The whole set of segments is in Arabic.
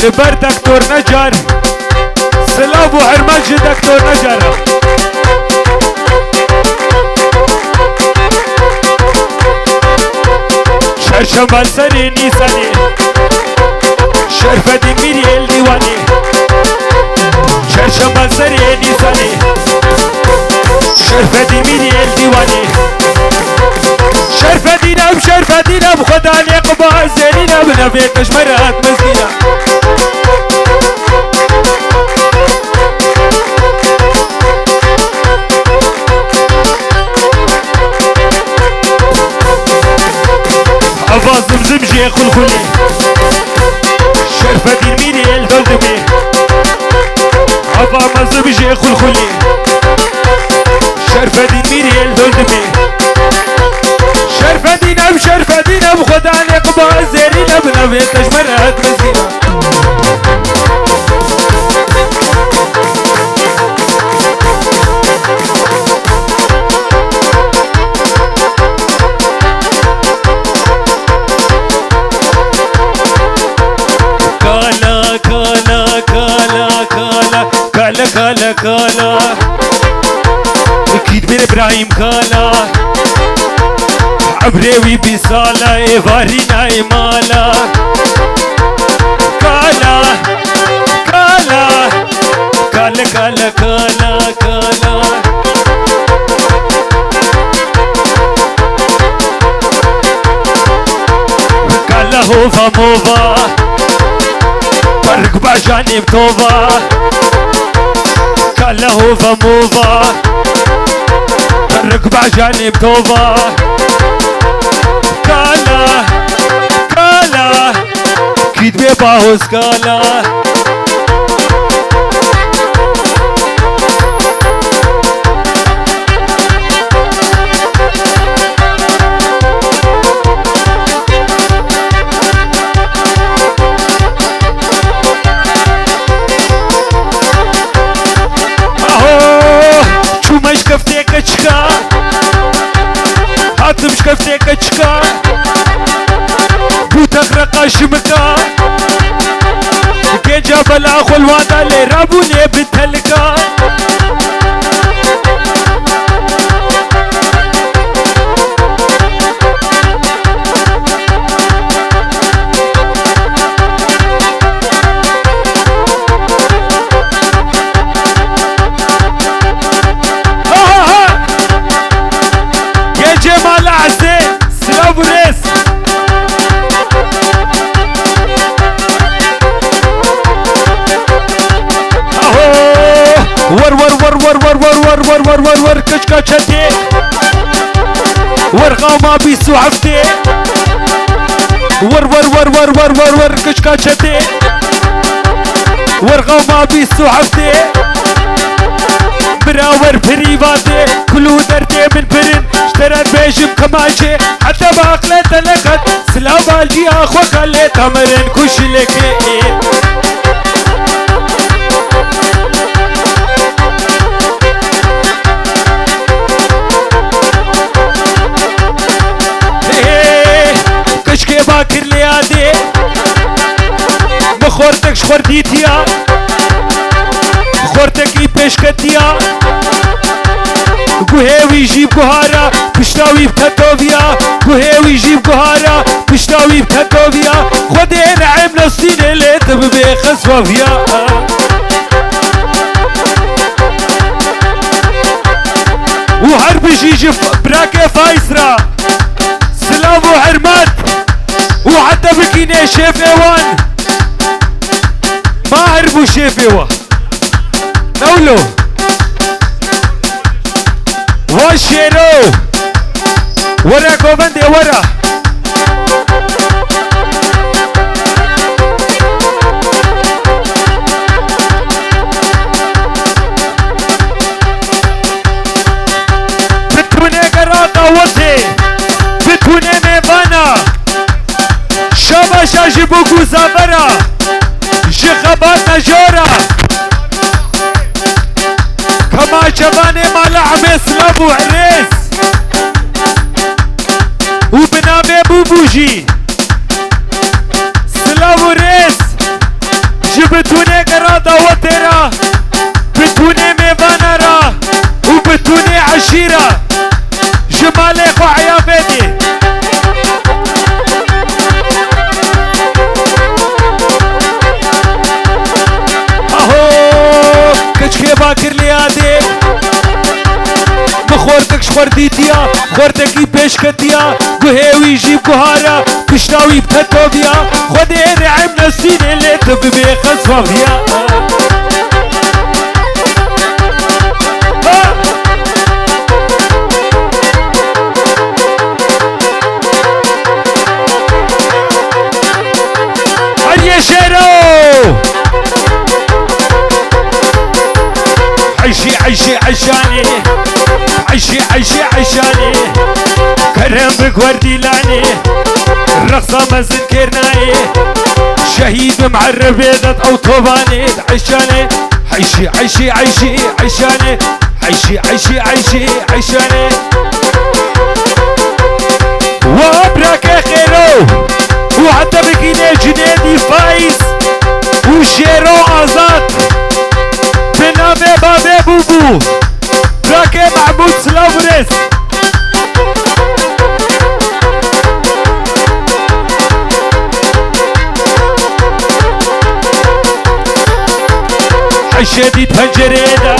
لبر دكتور نجار سلاف وحرمج دكتور نجار شرشمال سري نيساني شرفة ميري الديواني شرشمال سري نيساني شرفة ميري الديواني شرفة دينا بخدا نقبا زينينا بنفيك مجمرات مزدينا عفاظ زمزمجي خلخلي شرفة ميري الدلدمي عفاظ زمزمجي خلخلي شرفة ميري الدلدمي شرفة دينا بخدا نقبا زينينا بنفيك مجمرات مزدينا كالا كالا اكيد من ابراهيم كالا عبريوي بصالة ايفارينا ايمالا كالا كالا كالا كالا كالا كالا كالا هوفا موفا فرق بعجانب توفا كالا هوفا موفا فرق بعجانب توفا كالا كالا كيد بيباهوز كالا كفتيكا هاتم شكفتيكا بوتك رقاشمكا كي جبل اخو الوادا اللي رابوني بتهلكا ور كشكشتي ورقاما بيسو عفتي ور كشكشتي ورقاما بيسو عفتي براور بريفاتي كلو درتي من برن اشترت بيجم كماشي حتى باقلت لقد سلام الجي اخو خليت امرن كشلكي كشكي باكر ليادي بخورتك شخورديتيا خورتك اي بيشكتيا قهوي جيب قهارا بشتاوي بتاتوفيا قهوي جيب قهارا بشتاوي بتاتوفيا خودي نعم نصين اللي تببي خسوفيا وحرب جيجي براكي فايسرا سلام وحرمات وحتى بكيني شيف ايوان ما هربوا شيف ايوان نولو وشيرو ورا كوفندي ورا بتوني قراطة وطي بتوني ميفانا شابا شاجي بوكو زابرا جخبات نجورا كما شباني مال عمي سلابو عريس وبنامي بوبوجي سلابو ريس خرديتيا خردكي بيشكتيا قهوي جيب قهارا بشتاوي بتتوبيا خدي نعم نسين اللي تببي خصفافيا شيرو عيشي عيشي عشاني عيشي عيشي عشاني كرم بقوردي لاني الرقصة مزن كرناي شهيد معرب يدت او طوباني عشاني عيشي عيشي عيشي عشاني عيشي عيشي عيشي عشاني وابرك خيرو وحتى بكيني جنيدي فايز وشيرو آزاد بنامي بابي بوبو راكي محمود سلاوريس عشيدي تفنجريدا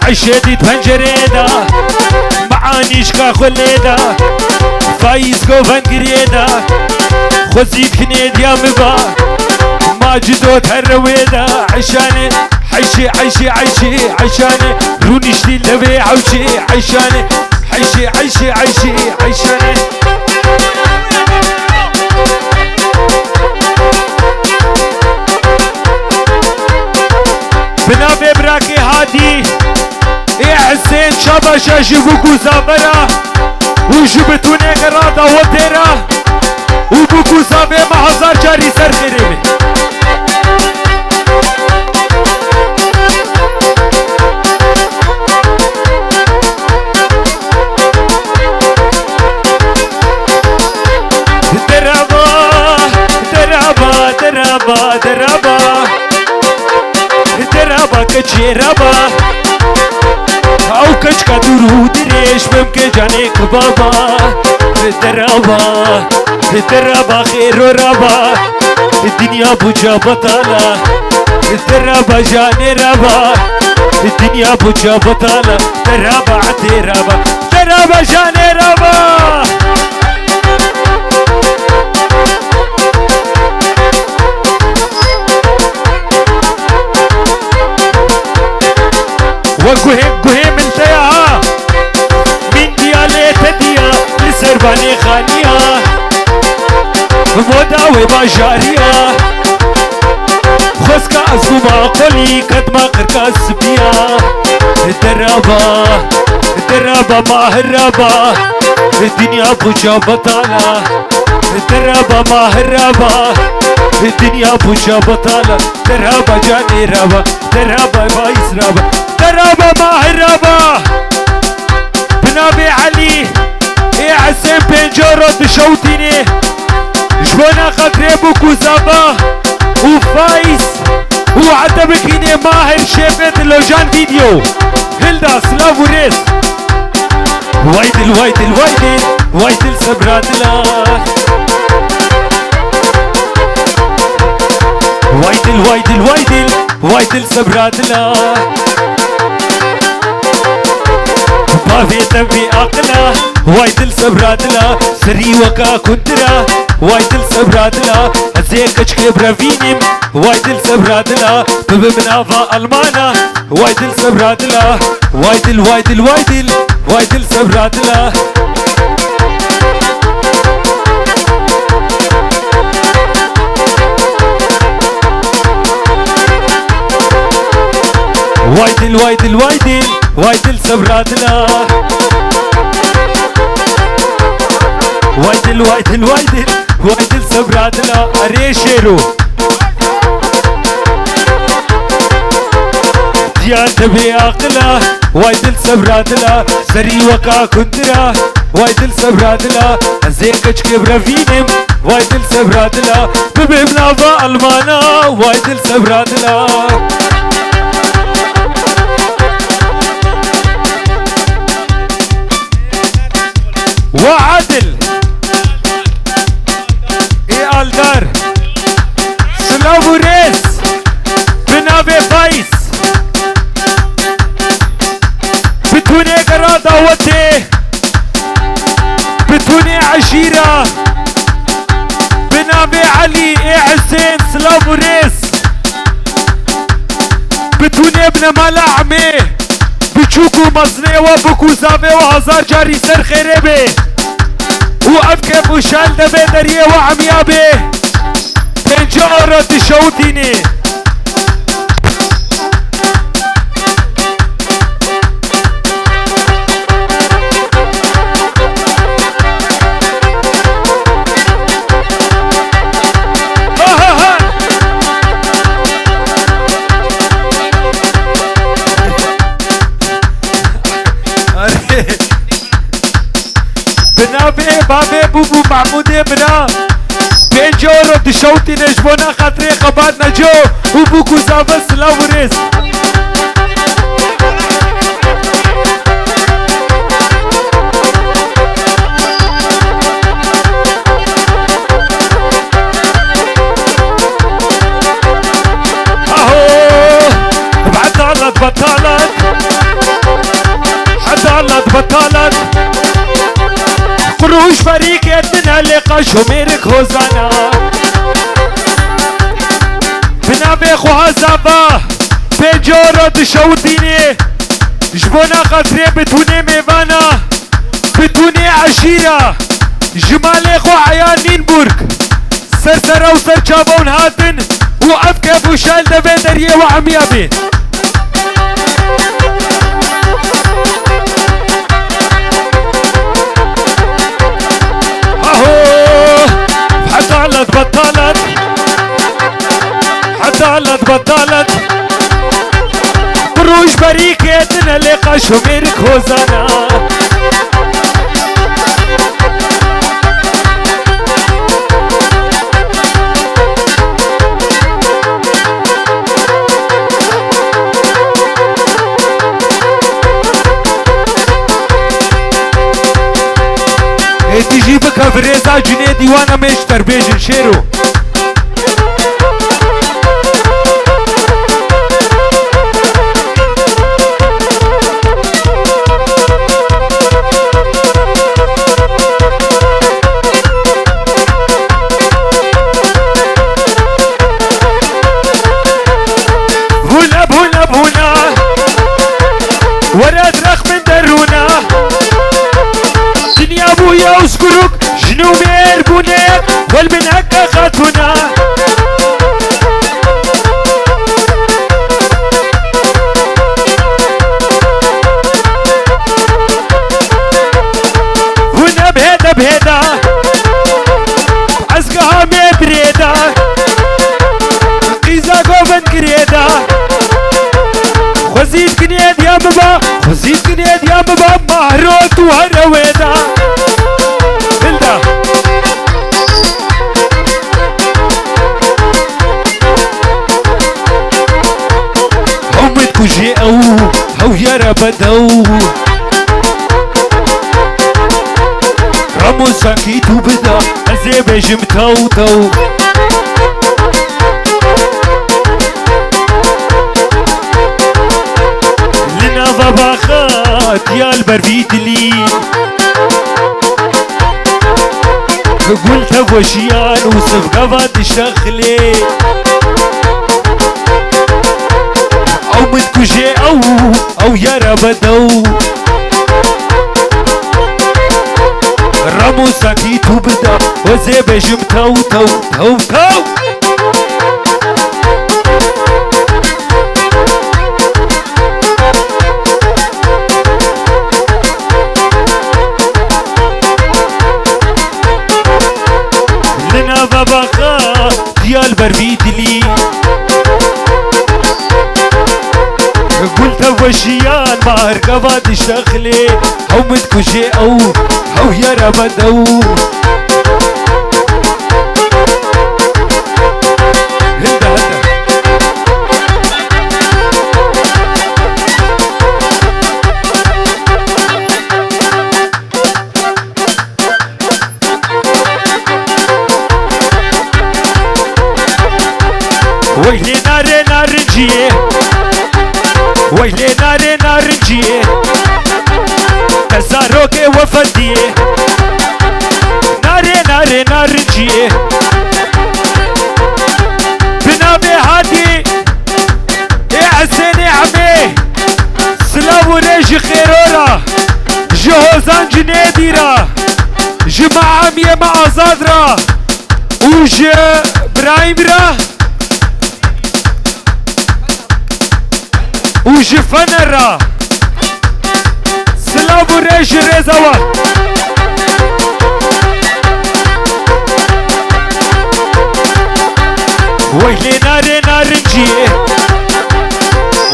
عشيدي تفنجريدا معانيش كاخوليدا فايز قوفن قريدا خزيد كنيد يا مبا ماجدو تهرويدا عشاني عيشي عيشي عيشي عشاني رونيشتي لبي عوشي عشاني عيشي عيشي عيشي عشاني بنابي براكي هادي يا حسين شاباشا جيبوكو زابرا وجبتوني قرادا وتيرا وبوكو زابي مع هزار جاري سر خريبي درابا درابا درابا درابا درابا كجيرابا او كجكا درو دريش ممكن جانيك بابا درابا درابا خير ورابا الدنيا بوجا بطالة درابا جاني رابا الدنيا بوجا بطالة درابا عتي رابا درابا جاني رابا وقهم التيا من ديالي تديا لسرباني خانيا موداوي باجاريا خسكا أزوما قولي قدما قركا السبيا درابا درابا ماهرابا الدنيا بوجا بطالة درابا ماهرابا الدنيا بوجا بطالة درابا جاني رابا درابا بايس رابا درابا ماهرابا بنابي علي يا حسين بنجورو دشوتيني جبونا خطريبو كوزابا وفايس وعدا بكيني ماهر شيفت لوجان فيديو هلدا سلافوريس وايدل وايدل وايدل وايدل سبرادلا وايدل وايدل وايدل وايدل سبرادلا بافي تبي أقلا وايدل سبرادلا سري وكا كنترا وايدل سبرادلا زيكش كبرا فينيم وايدل سبرادلا بمنافا ألمانا وايدل سبرادلا وايدل وايدل وايدل وايدل سبرادلا وايدل وايدل وايدل وايدل سبرادلا وايدل وايدل وايدل وايدل سبرادلا أريشيرو ديان تبي عقلا وايدل سبرادلا سري وكا كندرا وايدل سبرادلا زيكش كبرا فينم وايدل سبرادلا ببنافا ألمانا وايدل سبرادلا وعدل اي الدار سلافوريس بنافي فايس بتوني قرادا وتي عشيرة بنامي علي حسين سلام وريس بتوني ابن ملعمي بچوكو مزني وبكو زافي وهزار جاري سر خيربي وابكف وشال دبي دريه وعميابي تنجارة تشوتيني بنابي بابي بوبو محمودي بنا بينجورو تشوتي نجبونا خاطري قبادنا جو وبوكو زابا سلام وريس اهو بعطلت بطلت عطلت بطلت قروش فريق من اللقا شميرك هوزانا بنابي خوها زابا بيجورو تشوتيني جبونا خاطري بتوني ميفانا بتوني عشيرة جمالي خو عيان نينبورغ سرسرة وسر جابون هاتن وأبكف وشال دبي دريه وعميابي بطلت عطلت بطلت قروش بريكتنا لقا شميرك هوزانا تجي بك فريزا جنيدي وانا مشتر بيجن شيرو بونا بونا بونا وراد رخ من درونا دنيا ابويا وسكروك جنو ميربونيك والمنهكة خاتونا هنا بهيدا بهيدا عزقها مبريدا قيزا قوفن كريدا خزيد كنيد يا بابا خزيد كنيد يا بابا مهروت وهرويدا بلدا حمدكو جيئو هو يا بدو رامو ساكيتو بدا ازيب جمتو تو لنا ضباخات يا البرفيدلين قلت ابوشيان وصف قبات الشخلي او مدكو جي او يا ربدو رامو ساكيتو بدا وزيب جمتو تو تو تو لنا باباخا ديال برفيدلي قلت وشيان مهر قباد الشخلي او مدكو جي او يا ربدو هندا هندا ويلي ناري نارنجيه ويلي ناري نارنجيه تساروكي وفديه مع أزادرا وج برايم را وج فنرا سلام وريش ريزاوا ويلي ناري نارنجي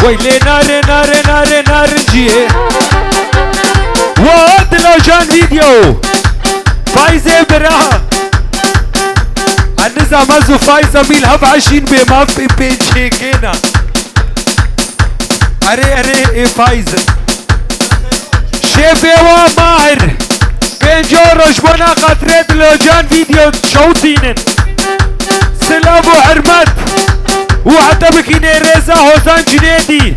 ويلي ناري ناري ناري نارنجي واد لوجان فيديو فايزة براها النزا مازو فايزة ميل هف عشين بما في بيجيكينا اري فايزة شيفي وماهر بينجو رجبنا قطرت لوجان فيديو شوتينن سلام وحرمت وحتى بكيني ريزا هوزان جنيدي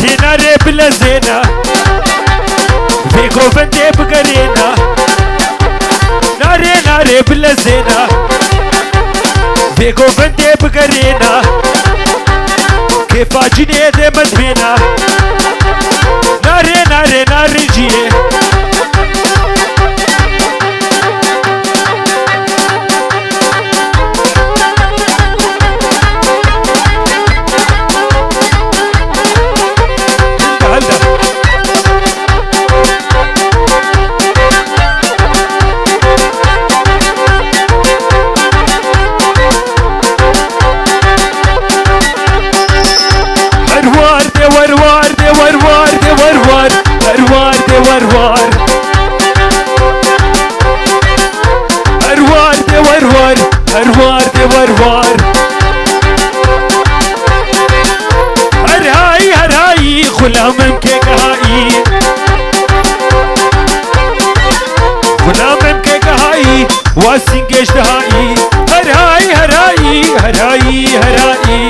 هنا ريب لزينا فيكو فندي بقرينا نارينا ريب لزينا فيكو فندي بقرينا كيف جنيدي مدفينا ناري ناري ناري جيه غلام مكيك هاي غلام مكيك هاي واسنجش هاي هراي هراي هراي هراي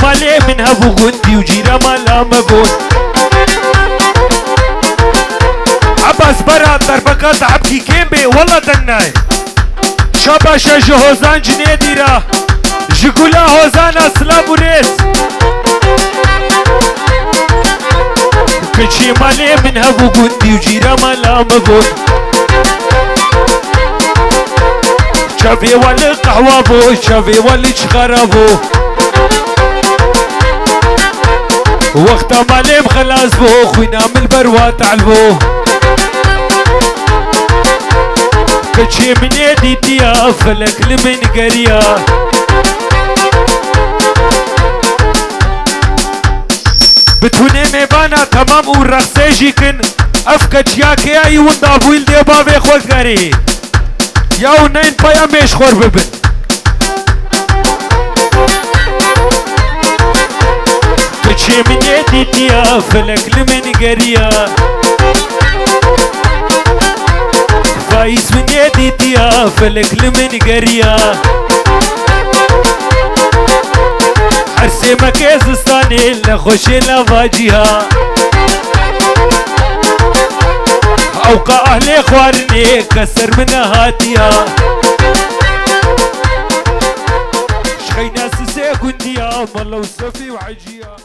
مالي من هبو غندي وجيرا مالا مبون عباس براد دربكات عبكي كيمبي والله دناي شاباشا جهوزان جنيدي را جيقولا هوزان اسلام وريس كشي مالي من هبو غندي وجيرا مالا مبون شافي والي قهوة بو شافي والي شغربو وقتا ماليم خلاص بو خوينا من البروات عالبو كتشي من يدي ديا فلك لمن قريا بتوني ميبانا تمام ورقصي جيكن افكت ياكي اي وندابويل دي بابي خوز غري ياو نين بايا ميش خور ببن كتشي من يدي ديا فلك لمن قريا فايز من يدي ديا فلك لمن قريا حرسي مكيزستاني لخوشي لفاجيها اوقع اهلي خوارني كسر من هاتيها شخينا سيسي كنديا مالو صفي وعجيها